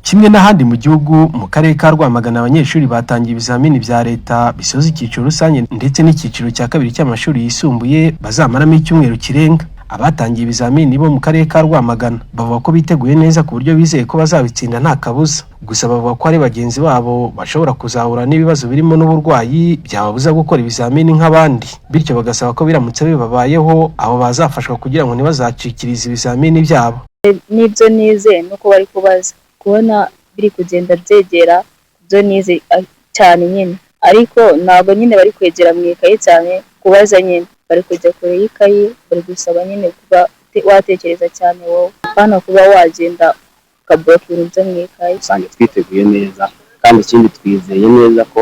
Kimwe n'ahandi mu gihugu mu karere ka Rwamagana abanyeshuri batangiye ibizamini bya leta bisoza icyiciro rusange ndetse n'icyiciro cya kabiri cy'amashuri yisumbuye bazamaramo icyumweru kirenga. Abatangiye ibizamini bo mu karere ka Rwamagana bavuga ko biteguye neza ku buryo bizeye ko bazabitsinda nta kabuza. Gusa bavuga ko ari bagenzi babo bashobora kuzahura n'ibibazo birimo n'uburwayi byababuza gukora ibizamini nk'abandi, bityo bagasaba ko biramutse bibabayeho abo bazafashwa kugira ngo ntibazacikirize ibizamini byabo. N'ibyo nize nuko bari kubaza kubona biri kugenda byegera byo nize cyane nyine, ariko ntabwo nyine bari kwegera mu ikayi cyane kubaza nyine, bari kujya kure y'ikayi, bari gusaba nyine kuba watekereza cyane wowe hano kuba wagenda ukabura ibintu byo mu ikayi. Usanga twiteguye neza kandi ikindi twizeye neza ko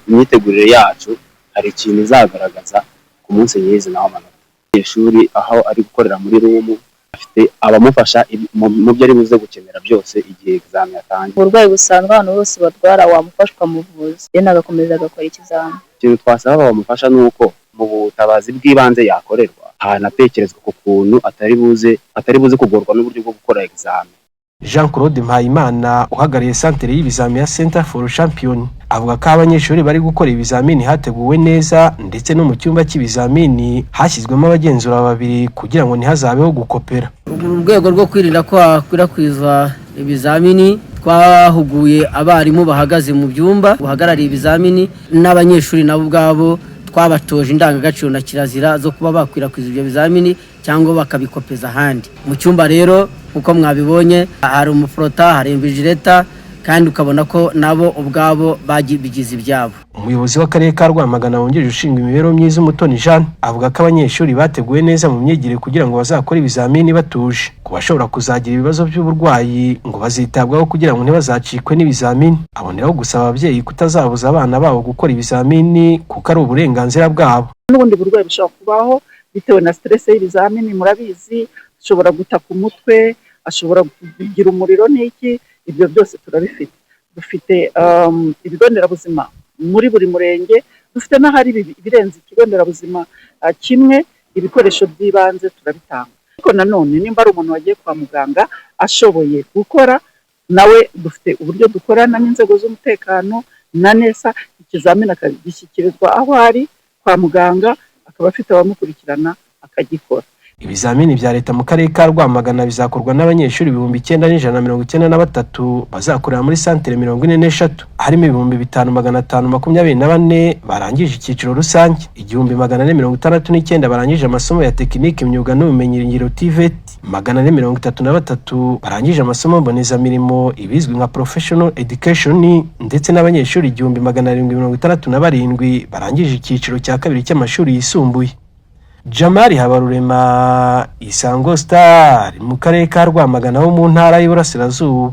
imyitegurire yacu hari ikintu izagaragaza ku munsi nyirizina naho amanota. Ishuri aho ari gukorera muri rumu afite abamufasha mu byo ari buze gukenera byose igihe examen yatangiye. Uburwayi busanzwe abantu bose barwara wamufashwa muvuzi rero agakomeza agakora ikizamini. Ikintu twasaba bamufasha nuko mu butabazi bw'ibanze yakorerwa hanatekerezwa ku kuntu atari buze kugorwa n'uburyo bwo gukora examen. Jean Claude Mpayimana uhagarariye centre y'ibizamini ya Center for Champion avuga ko abanyeshuri bari gukora ibizamini hateguwe neza ndetse no mu cyumba cy'ibizamini hashyizwemo abagenzura babiri kugira ngo ntihazabeho gukopera. Urwego rwo kwirinda ko hakwirakwizwa ibizamini twahuguye abarimu bahagaze mu byumba buhagarariye ibizamini n'abanyeshuri nabo ubwabo twabatoje indangagaciro na kirazira zo kuba bakwirakwiza ibyo bizamini cyangwa bakabikopeza ahandi. Mu cyumba rero uko mwabibonye hari umuprota, hari invigileta kandi ukabona ko nabo ubwabo bagibigize ibyabo. Umuyobozi w'akarere ka Rwamagana wongeje ushinzwe imibereho myiza Umutoni Jean avuga ko abanyeshuri bateguye neza mu myigire kugira ngo bazakore ibizamini batuje. Ku bashobora kuzagira ibibazo by'uburwayi ngo bazitabwaho kugira ngo ntibazacikwe n'ibizamini. Aboneraho gusaba ababyeyi kutazabuza abana babo gukora ibizamini kuko ari uburenganzira bwabo. N'ubundi burwayi bushobora kubaho bitewe na stress y'ibizamini, murabizi ashobora guta ku mutwe, ashobora kugira umuriro n'iki, ibyo byose turabifite. Dufite ibigo nderabuzima muri buri murenge, dufite n'ahari ibirenze ikigo nderabuzima kimwe, ibikoresho by'ibanze turabitanga. Ariko nanone nimba ari umuntu wagiye kwa muganga ashoboye gukora, nawe dufite uburyo dukorana n'inzego z'umutekano na nesa, ikizamini akagishyikirizwa aho ari kwa muganga, akaba afite abamukurikirana akagikora. Ibizamini bya leta mu karere ka Rwamagana bizakorwa n'abanyeshuri 9,193 bazakorera muri centre 43, harimo 5,524 barangije icyiciro rusange, 1,469 barangije amasomo ya tekinike imyuga n'ubumenyingiro TVET, 433 barangije amasomo mbonezamirimo ibizwi nka professional education, ndetse n'abanyeshuri 1,767 barangije icyiciro cya kabiri cy'amashuri yisumbuye. Jamari Habarurema, Isango Star mu karere ka Rwamagana ho mu ntara y'Iburasirazuba.